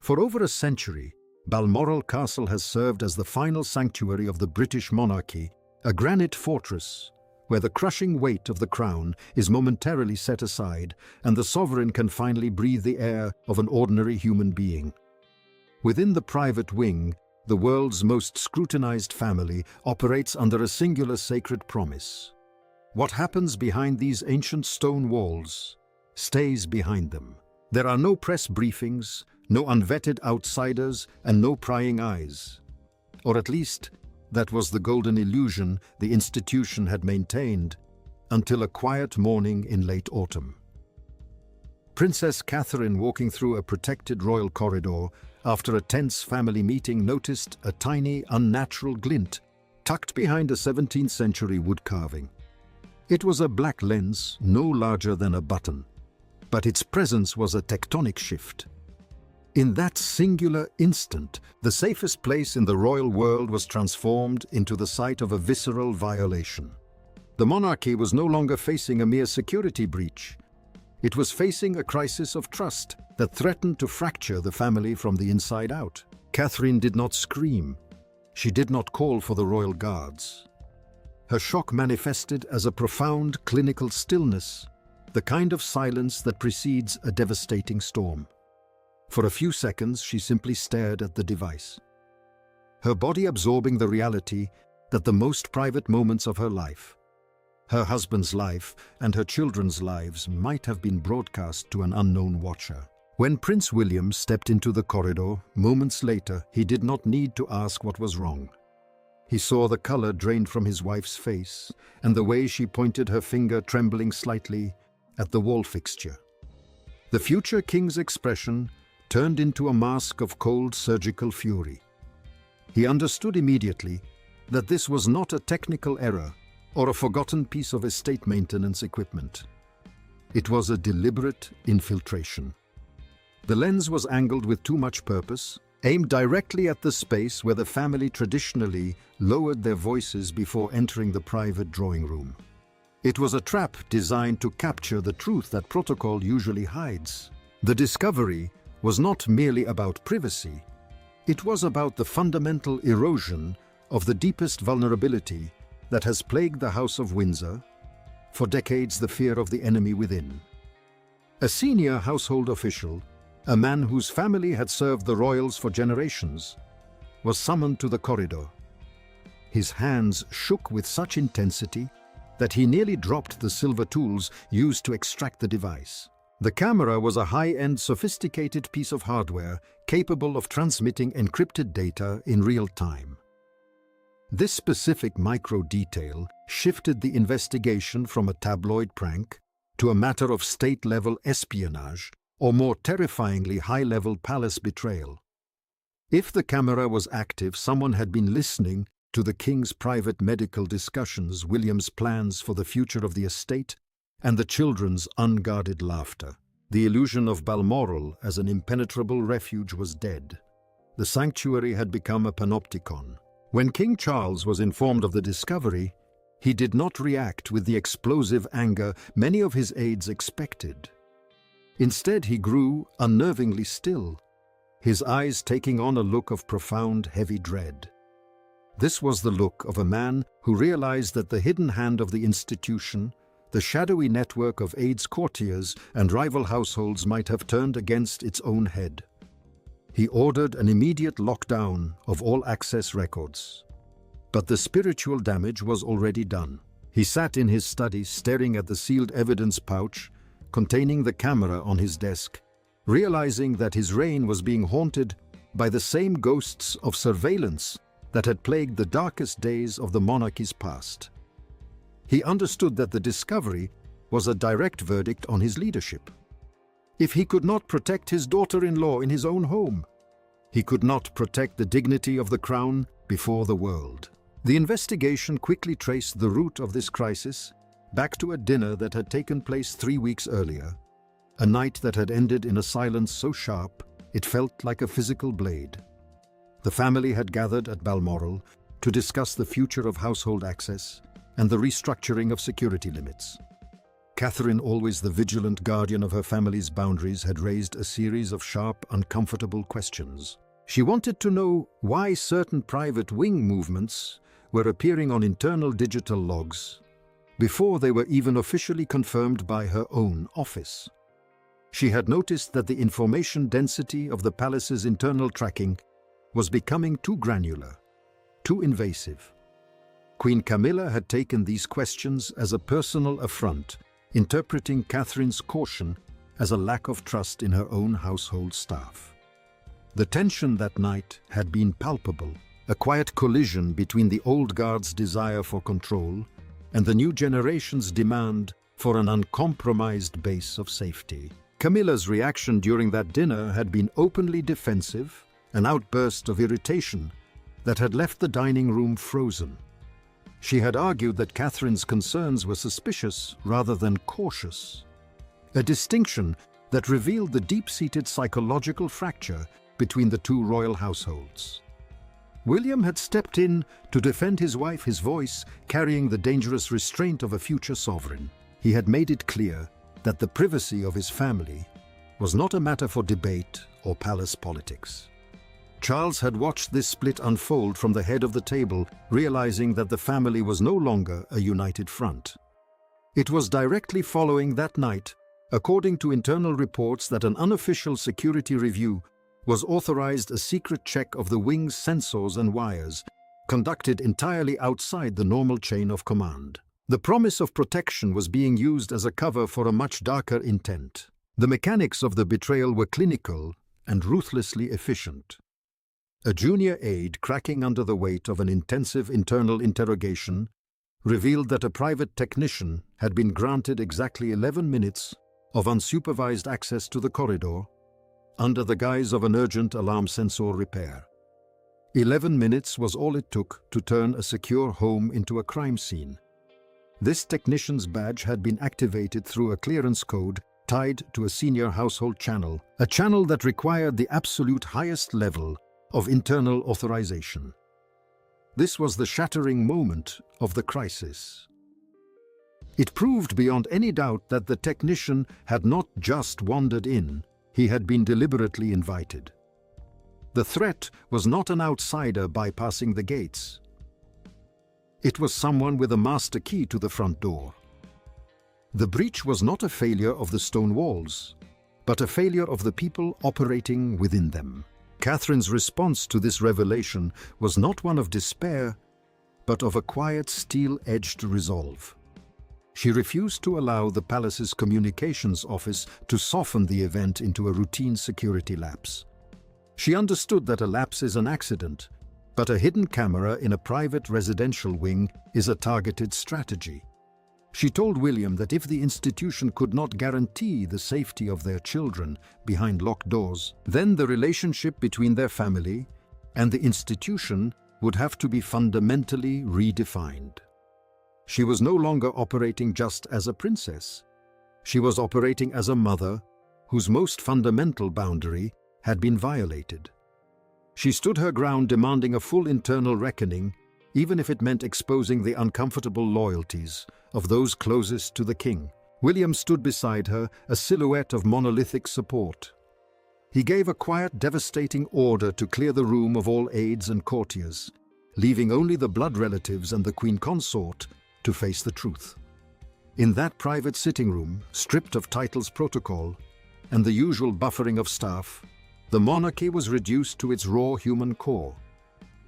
For over a century, Balmoral Castle has served as the final sanctuary of the British monarchy, a granite fortress where the crushing weight of the crown is momentarily set aside and the sovereign can finally breathe the air of an ordinary human being. Within the private wing, the world's most scrutinized family operates under a singular sacred promise. What happens behind these ancient stone walls stays behind them. There are no press briefings, no unvetted outsiders, and no prying eyes. Or at least, that was the golden illusion the institution had maintained until a quiet morning in late autumn. Princess Catherine, walking through a protected royal corridor after a tense family meeting, noticed a tiny, unnatural glint tucked behind a 17th century wood carving. It was a black lens, no larger than a button, but its presence was a tectonic shift. In that singular instant, the safest place in the royal world was transformed into the site of a visceral violation. The monarchy was no longer facing a mere security breach. It was facing a crisis of trust that threatened to fracture the family from the inside out. Catherine did not scream. She did not call for the royal guards. Her shock manifested as a profound clinical stillness, the kind of silence that precedes a devastating storm. For a few seconds, she simply stared at the device, her body absorbing the reality that the most private moments of her life, her husband's life and her children's lives, might have been broadcast to an unknown watcher. When Prince William stepped into the corridor, moments later, he did not need to ask what was wrong. He saw the color drained from his wife's face and the way she pointed her finger, trembling slightly, at the wall fixture. The future king's expression turned into a mask of cold surgical fury. He understood immediately that this was not a technical error or a forgotten piece of estate maintenance equipment. It was a deliberate infiltration. The lens was angled with too much purpose, aimed directly at the space where the family traditionally lowered their voices before entering the private drawing room. It was a trap designed to capture the truth that protocol usually hides. The discovery was not merely about privacy. It was about the fundamental erosion of the deepest vulnerability that has plagued the House of Windsor, for decades the fear of the enemy within. A senior household official, a man whose family had served the royals for generations, was summoned to the corridor. His hands shook with such intensity that he nearly dropped the silver tools used to extract the device. The camera was a high-end, sophisticated piece of hardware capable of transmitting encrypted data in real time. This specific micro-detail shifted the investigation from a tabloid prank to a matter of state-level espionage, or more terrifyingly high-level palace betrayal. If the camera was active, someone had been listening to the king's private medical discussions, William's plans for the future of the estate, and the children's unguarded laughter. The illusion of Balmoral as an impenetrable refuge was dead. The sanctuary had become a panopticon. When King Charles was informed of the discovery, he did not react with the explosive anger many of his aides expected. Instead, he grew unnervingly still, his eyes taking on a look of profound, heavy dread. This was the look of a man who realized that the hidden hand of the institution, the shadowy network of aides, courtiers, and rival households, might have turned against its own head. He ordered an immediate lockdown of all access records. But the spiritual damage was already done. He sat in his study, staring at the sealed evidence pouch containing the camera on his desk, realizing that his reign was being haunted by the same ghosts of surveillance that had plagued the darkest days of the monarchy's past. He understood that the discovery was a direct verdict on his leadership. If he could not protect his daughter-in-law in his own home, he could not protect the dignity of the crown before the world. The investigation quickly traced the root of this crisis back to a dinner that had taken place 3 weeks earlier, a night that had ended in a silence so sharp it felt like a physical blade. The family had gathered at Balmoral to discuss the future of household access and the restructuring of security limits. Catherine, always the vigilant guardian of her family's boundaries, had raised a series of sharp, uncomfortable questions. She wanted to know why certain private wing movements were appearing on internal digital logs before they were even officially confirmed by her own office. She had noticed that the information density of the palace's internal tracking was becoming too granular, too invasive. Queen Camilla had taken these questions as a personal affront, interpreting Catherine's caution as a lack of trust in her own household staff. The tension that night had been palpable, a quiet collision between the old guard's desire for control and the new generation's demand for an uncompromised base of safety. Camilla's reaction during that dinner had been openly defensive, an outburst of irritation that had left the dining room frozen. She had argued that Catherine's concerns were suspicious rather than cautious, a distinction that revealed the deep-seated psychological fracture between the two royal households. William had stepped in to defend his wife, his voice carrying the dangerous restraint of a future sovereign. He had made it clear that the privacy of his family was not a matter for debate or palace politics. Charles had watched this split unfold from the head of the table, realizing that the family was no longer a united front. It was directly following that night, according to internal reports, that an unofficial security review was authorized, a secret check of the wing's sensors and wires, conducted entirely outside the normal chain of command. The promise of protection was being used as a cover for a much darker intent. The mechanics of the betrayal were clinical and ruthlessly efficient. A junior aide, cracking under the weight of an intensive internal interrogation, revealed that a private technician had been granted exactly 11 minutes of unsupervised access to the corridor under the guise of an urgent alarm sensor repair. 11 minutes was all it took to turn a secure home into a crime scene. This technician's badge had been activated through a clearance code tied to a senior household channel, a channel that required the absolute highest level of internal authorization. This was the shattering moment of the crisis. It proved beyond any doubt that the technician had not just wandered in, he had been deliberately invited. The threat was not an outsider bypassing the gates. It was someone with a master key to the front door. The breach was not a failure of the stone walls, but a failure of the people operating within them. Catherine's response to this revelation was not one of despair, but of a quiet, steel-edged resolve. She refused to allow the palace's communications office to soften the event into a routine security lapse. She understood that a lapse is an accident, but a hidden camera in a private residential wing is a targeted strategy. She told William that if the institution could not guarantee the safety of their children behind locked doors, then the relationship between their family and the institution would have to be fundamentally redefined. She was no longer operating just as a princess. She was operating as a mother whose most fundamental boundary had been violated. She stood her ground, demanding a full internal reckoning, even if it meant exposing the uncomfortable loyalties of those closest to the king. William stood beside her, a silhouette of monolithic support. He gave a quiet, devastating order to clear the room of all aides and courtiers, leaving only the blood relatives and the queen consort to face the truth. In that private sitting room, stripped of titles, protocol, and the usual buffering of staff, the monarchy was reduced to its raw human core.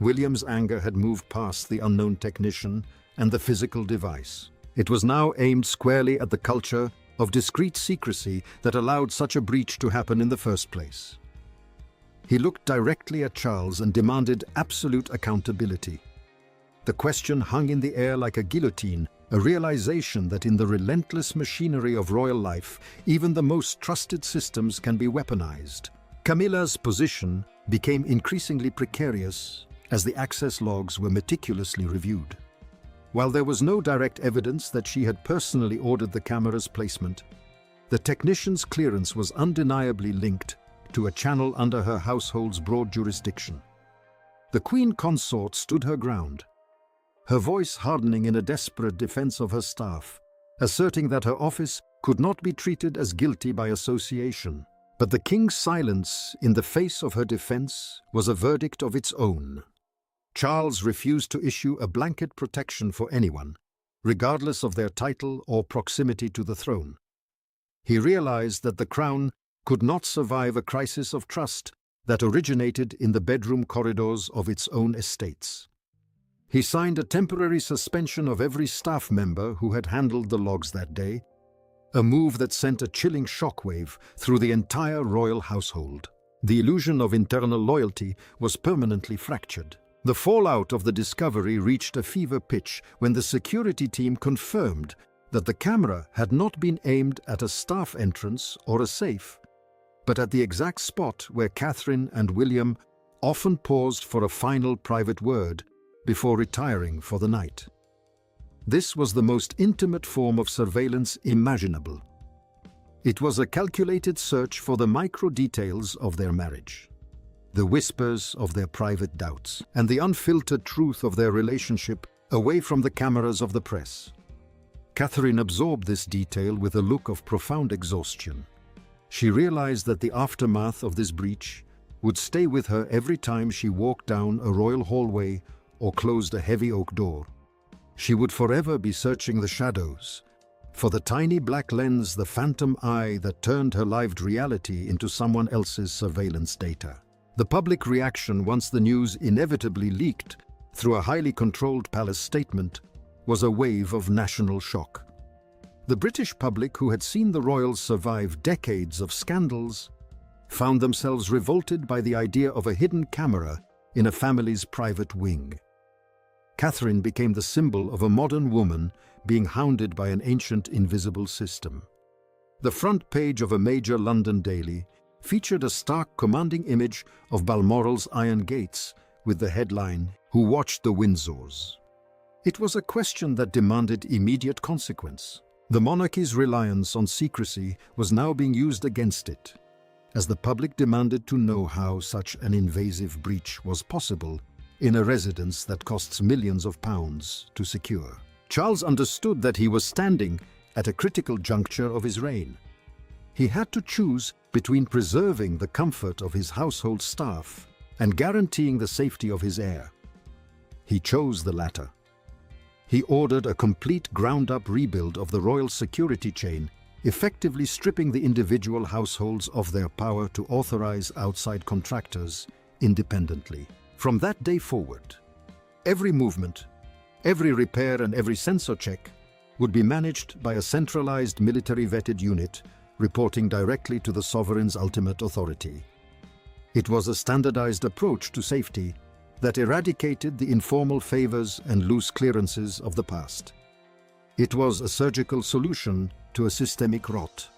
William's anger had moved past the unknown technician and the physical device. It was now aimed squarely at the culture of discreet secrecy that allowed such a breach to happen in the first place. He looked directly at Charles and demanded absolute accountability. The question hung in the air like a guillotine, a realization that in the relentless machinery of royal life, even the most trusted systems can be weaponized. Camilla's position became increasingly precarious as the access logs were meticulously reviewed. While there was no direct evidence that she had personally ordered the camera's placement, the technician's clearance was undeniably linked to a channel under her household's broad jurisdiction. The queen consort stood her ground, her voice hardening in a desperate defense of her staff, asserting that her office could not be treated as guilty by association. But the king's silence in the face of her defense was a verdict of its own. Charles refused to issue a blanket protection for anyone, regardless of their title or proximity to the throne. He realized that the crown could not survive a crisis of trust that originated in the bedroom corridors of its own estates. He signed a temporary suspension of every staff member who had handled the logs that day, a move that sent a chilling shockwave through the entire royal household. The illusion of internal loyalty was permanently fractured. The fallout of the discovery reached a fever pitch when the security team confirmed that the camera had not been aimed at a staff entrance or a safe, but at the exact spot where Catherine and William often paused for a final private word before retiring for the night. This was the most intimate form of surveillance imaginable. It was a calculated search for the micro-details of their marriage, the whispers of their private doubts, and the unfiltered truth of their relationship away from the cameras of the press. Catherine absorbed this detail with a look of profound exhaustion. She realized that the aftermath of this breach would stay with her every time she walked down a royal hallway or closed a heavy oak door. She would forever be searching the shadows for the tiny black lens, the phantom eye that turned her lived reality into someone else's surveillance data. The public reaction once the news inevitably leaked through a highly controlled palace statement was a wave of national shock. The British public, who had seen the royals survive decades of scandals, found themselves revolted by the idea of a hidden camera in a family's private wing. Catherine became the symbol of a modern woman being hounded by an ancient invisible system. The front page of a major London daily featured a stark, commanding image of Balmoral's iron gates with the headline, "Who watched the Windsors?" It was a question that demanded immediate consequence. The monarchy's reliance on secrecy was now being used against it, as the public demanded to know how such an invasive breach was possible in a residence that costs millions of pounds to secure. Charles understood that he was standing at a critical juncture of his reign. He had to choose between preserving the comfort of his household staff and guaranteeing the safety of his heir. He chose the latter. He ordered a complete ground-up rebuild of the royal security chain, effectively stripping the individual households of their power to authorize outside contractors independently. From that day forward, every movement, every repair and every sensor check would be managed by a centralized military-vetted unit reporting directly to the sovereign's ultimate authority. It was a standardized approach to safety that eradicated the informal favors and loose clearances of the past. It was a surgical solution to a systemic rot.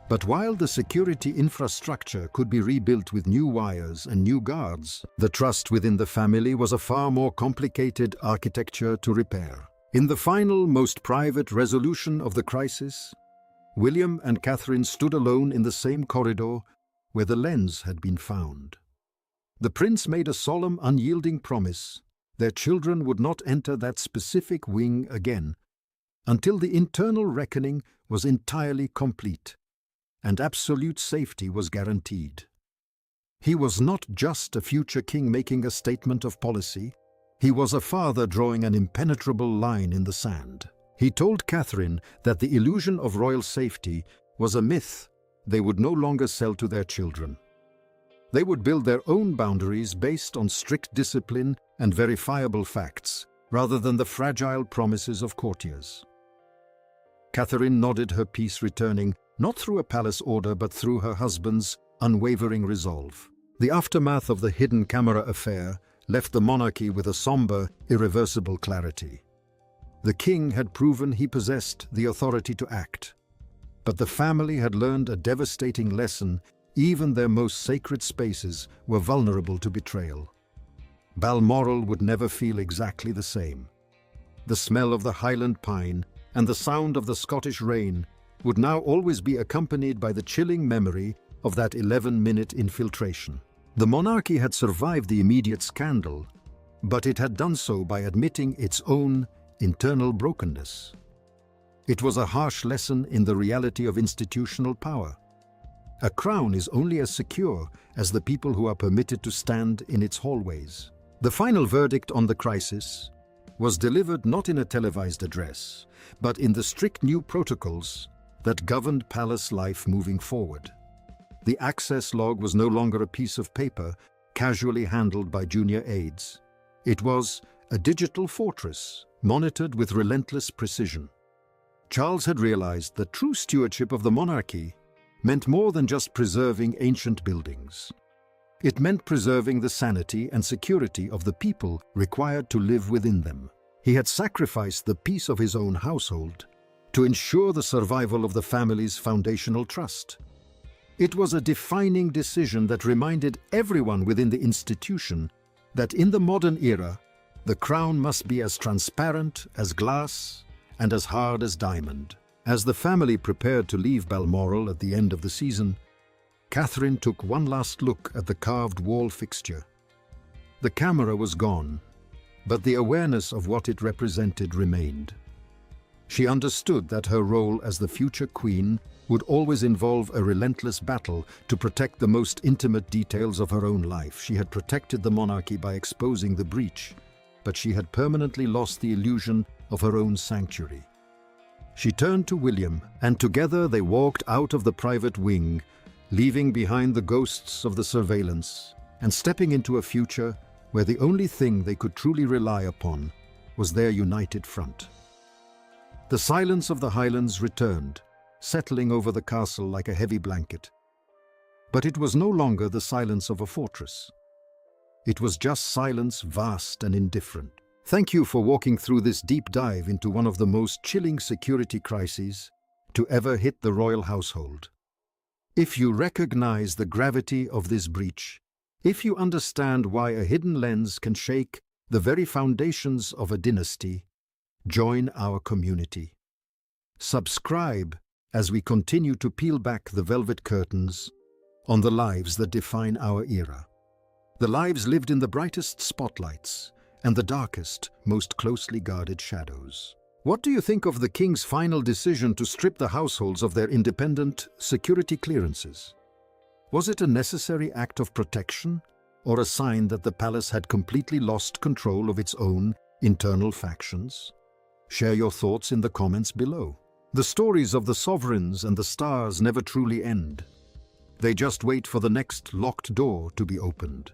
But while the security infrastructure could be rebuilt with new wires and new guards, the trust within the family was a far more complicated architecture to repair. In the final, most private resolution of the crisis, William and Catherine stood alone in the same corridor where the lens had been found. The prince made a solemn, unyielding promise: their children would not enter that specific wing again until the internal reckoning was entirely complete and absolute safety was guaranteed. He was not just a future king making a statement of policy. He was a father drawing an impenetrable line in the sand. He told Catherine that the illusion of royal safety was a myth they would no longer sell to their children. They would build their own boundaries based on strict discipline and verifiable facts, rather than the fragile promises of courtiers. Catherine nodded her peace, returning not through a palace order but through her husband's unwavering resolve. The aftermath of the hidden camera affair left the monarchy with a somber, irreversible clarity. The king had proven he possessed the authority to act, but the family had learned a devastating lesson: even their most sacred spaces were vulnerable to betrayal. Balmoral would never feel exactly the same. The smell of the Highland pine and the sound of the Scottish rain would now always be accompanied by the chilling memory of that 11-minute infiltration. The monarchy had survived the immediate scandal, but it had done so by admitting its own internal brokenness. It was a harsh lesson in the reality of institutional power. A crown is only as secure as the people who are permitted to stand in its hallways. The final verdict on the crisis was delivered not in a televised address, but in the strict new protocols that governed palace life moving forward. The access log was no longer a piece of paper casually handled by junior aides. It was a digital fortress, monitored with relentless precision. Charles had realized that true stewardship of the monarchy meant more than just preserving ancient buildings. It meant preserving the sanity and security of the people required to live within them. He had sacrificed the peace of his own household to ensure the survival of the family's foundational trust. It was a defining decision that reminded everyone within the institution that in the modern era, the crown must be as transparent as glass and as hard as diamond. As the family prepared to leave Balmoral at the end of the season, Catherine took one last look at the carved wall fixture. The camera was gone, but the awareness of what it represented remained. She understood that her role as the future queen would always involve a relentless battle to protect the most intimate details of her own life. She had protected the monarchy by exposing the breach, but she had permanently lost the illusion of her own sanctuary. She turned to William, and together they walked out of the private wing, leaving behind the ghosts of the surveillance and stepping into a future where the only thing they could truly rely upon was their united front. The silence of the Highlands returned, settling over the castle like a heavy blanket. But it was no longer the silence of a fortress. It was just silence, vast and indifferent. Thank you for walking through this deep dive into one of the most chilling security crises to ever hit the royal household. If you recognize the gravity of this breach, if you understand why a hidden lens can shake the very foundations of a dynasty, join our community. Subscribe as we continue to peel back the velvet curtains on the lives that define our era. The lives lived in the brightest spotlights and the darkest, most closely guarded shadows. What do you think of the king's final decision to strip the households of their independent security clearances? Was it a necessary act of protection, or a sign that the palace had completely lost control of its own internal factions? Share your thoughts in the comments below. The stories of the sovereigns and the stars never truly end. They just wait for the next locked door to be opened.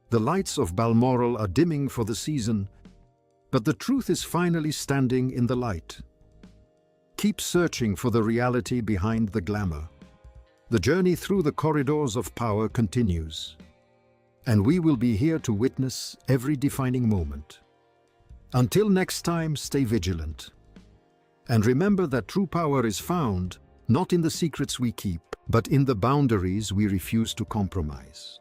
The lights of Balmoral are dimming for the season, but the truth is finally standing in the light. Keep searching for the reality behind the glamour. The journey through the corridors of power continues, and we will be here to witness every defining moment. Until next time, stay vigilant. And remember that true power is found not in the secrets we keep, but in the boundaries we refuse to compromise.